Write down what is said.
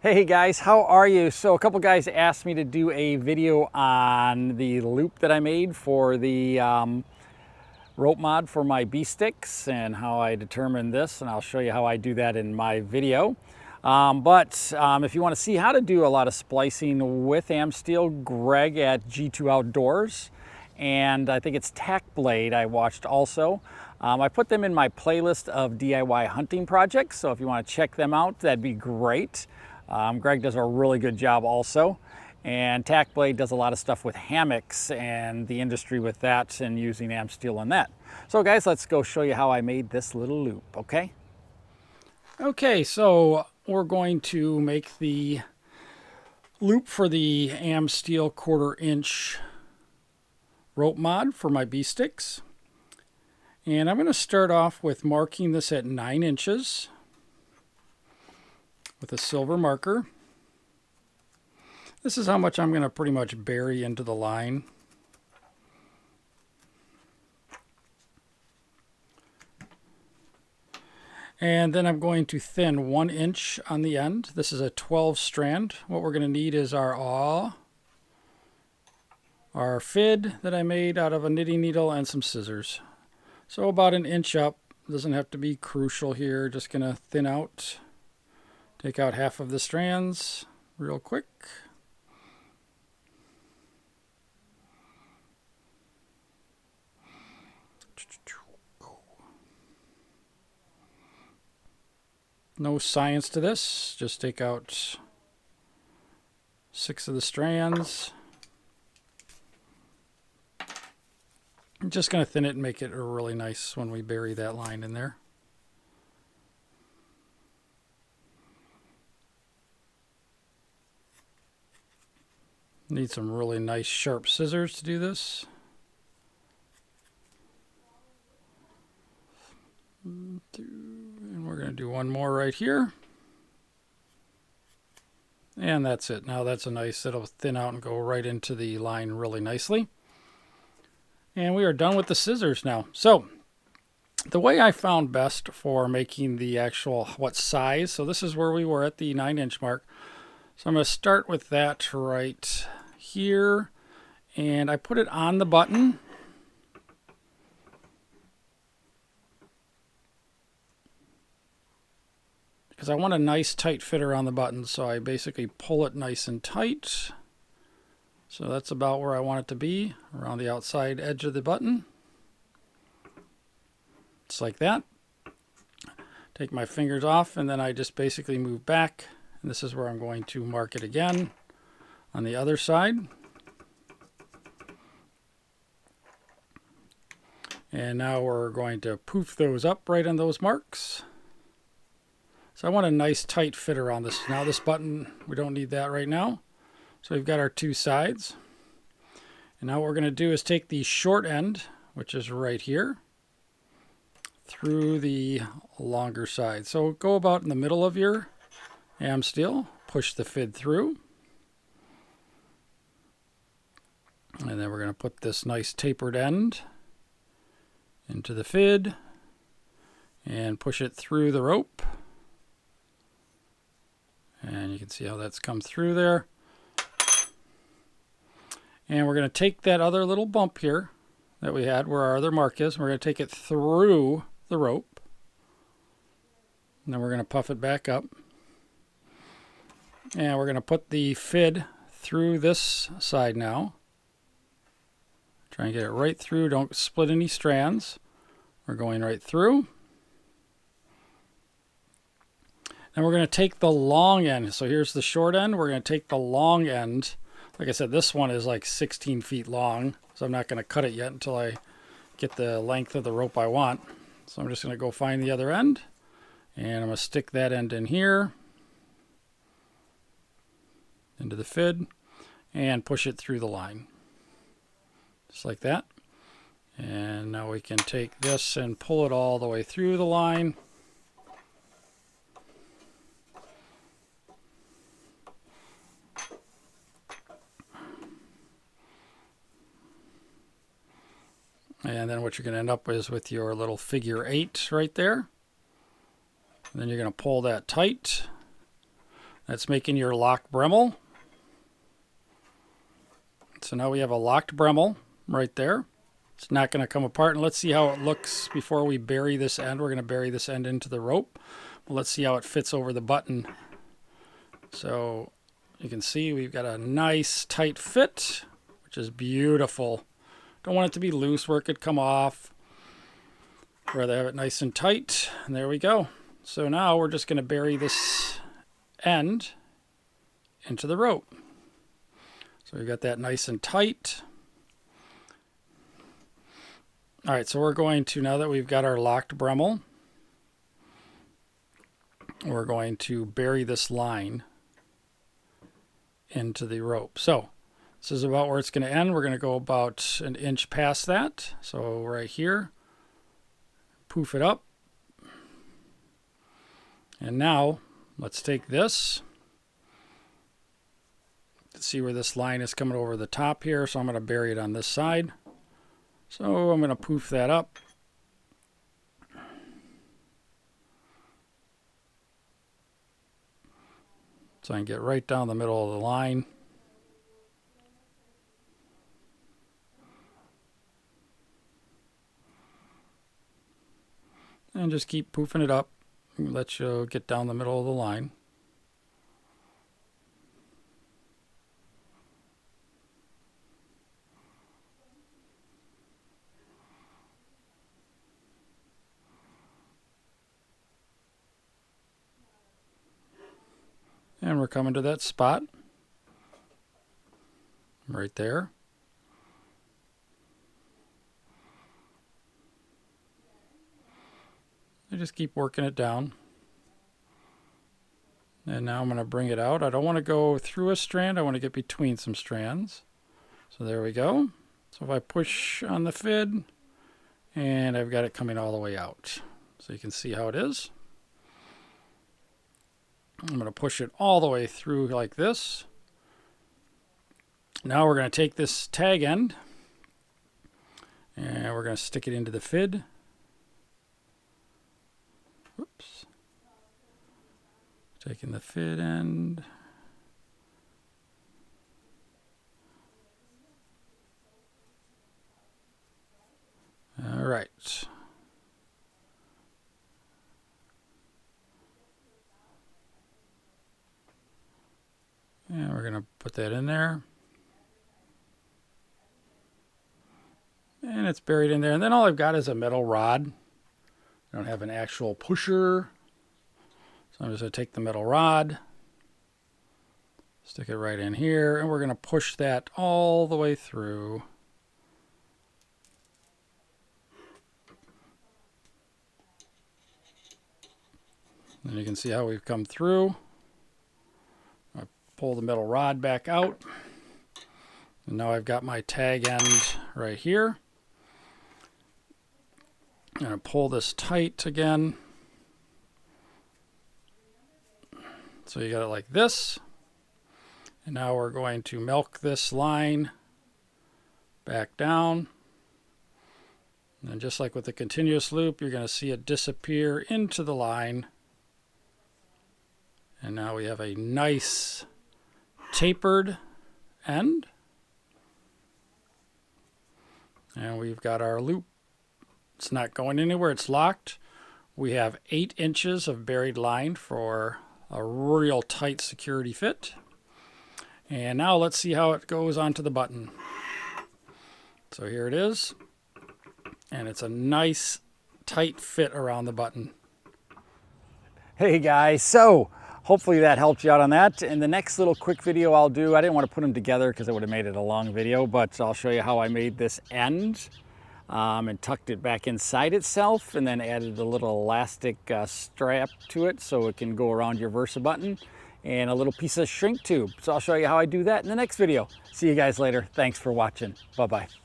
Hey guys, how are you? So a couple guys asked me to do a video on the loop that I made for the rope mod for my B-sticks and how I determined this, and I'll show you how I do that in my video. If you want to see how to do a lot of splicing with Amsteel, Greg at G2 Outdoors, and I think it's Tack Blade I watched also. I put them in my playlist of DIY hunting projects, so if you want to check them out, that'd be great. Greg does a really good job also. And Tack Blade does a lot of stuff with hammocks and the industry with that and using Amsteel on that. So guys, let's go show you how I made this little loop, okay? Okay, so we're going to make the loop for the Amsteel 1/4 inch rope mod for my B-sticks. And I'm going to start off with marking this at 9 inches. With a silver marker. This is how much I'm going to pretty much bury into the line. And then I'm going to thin 1 inch on the end. This is a 12 strand. What we're going to need is our awl, our fid that I made out of a knitting needle, and some scissors. So about 1 inch up. Doesn't have to be crucial here. Just going to thin out. Take out half of the strands real quick. No science to this. Just take out 6 of the strands. I'm just going to thin it and make it really nice when we bury that line in there. Need some really nice sharp scissors to do this. And we're going to do one more right here. And that's it. Now that's a nice, it'll thin out and go right into the line really nicely. And we are done with the scissors now. So the way I found best for making the actual what size, so this is where we were at the 9 inch mark. So I'm going to start with that right here, and I put it on the button. Because I want a nice tight fit around the button, so I basically pull it nice and tight. So that's about where I want it to be, around the outside edge of the button. Just like that. Take my fingers off, and then I just basically move back. And this is where I'm going to mark it again on the other side. And now we're going to poof those up right on those marks. So I want a nice tight fit around this. Now this button, we don't need that right now. So we've got our 2 sides. And now what we're going to do is take the short end, which is right here, through the longer side. So go about in the middle of your Amsteel, push the fid through, and then we're going to put this nice tapered end into the fid and push it through the rope, and you can see how that's come through there. And we're going to take that other little bump here that we had where our other mark is, and we're going to take it through the rope, and then we're going to puff it back up. And we're going to put the fid through this side now. Try and get it right through. Don't split any strands. We're going right through. And we're going to take the long end. So here's the short end. We're going to take the long end. Like I said, this one is like 16 feet long. So I'm not going to cut it yet until I get the length of the rope I want. So I'm just going to go find the other end. And I'm going to stick that end in here. Into the fid and push it through the line just like that. And now we can take this and pull it all the way through the line. And then what you're going to end up with your little figure 8 right there. And then you're going to pull that tight. That's making your locked Bremel. So now we have a locked Bremel right there. It's not going to come apart. And let's see how it looks before we bury this end. We're going to bury this end into the rope. Well, let's see how it fits over the button. So you can see we've got a nice tight fit, which is beautiful. Don't want it to be loose where it could come off. Rather have it nice and tight. And there we go. So now we're just going to bury this end into the rope. So we've got that nice and tight. All right, so we're going to, now that we've got our locked Bremel, we're going to bury this line into the rope. So this is about where it's going to end. We're going to go about an inch past that. So right here, poof it up. And now let's take this. See where this line is coming over the top here. So I'm going to bury it on this side. So I'm going to poof that up. So I can get right down the middle of the line. And just keep poofing it up. Let you get down the middle of the line. And we're coming to that spot right there. I just keep working it down. And now I'm going to bring it out. I don't want to go through a strand. I want to get between some strands. So there we go. So if I push on the fid, and I've got it coming all the way out. So you can see how it is. I'm going to push it all the way through like this. Now we're going to take this tag end and we're going to stick it into the fid. Whoops. Taking the fid end. All right. And we're going to put that in there. And it's buried in there. And then all I've got is a metal rod. I don't have an actual pusher. So I'm just going to take the metal rod, stick it right in here, and we're going to push that all the way through. And you can see how we've come through. Pull the metal rod back out. And now I've got my tag end right here. I'm going to pull this tight again. So you got it like this. And now we're going to milk this line back down. And just like with the continuous loop, you're going to see it disappear into the line. And now we have a nice tapered end. And we've got our loop. It's not going anywhere, it's locked. We have 8 inches of buried line for a real tight security fit. And now let's see how it goes onto the button. So here it is. And it's a nice tight fit around the button. Hey guys, so hopefully that helped you out on that. In the next little quick video I'll do, I didn't want to put them together because it would have made it a long video, but I'll show you how I made this end and tucked it back inside itself and then added a little elastic strap to it so it can go around your Versa button and a little piece of shrink tube. So I'll show you how I do that in the next video. See you guys later. Thanks for watching. Bye-bye.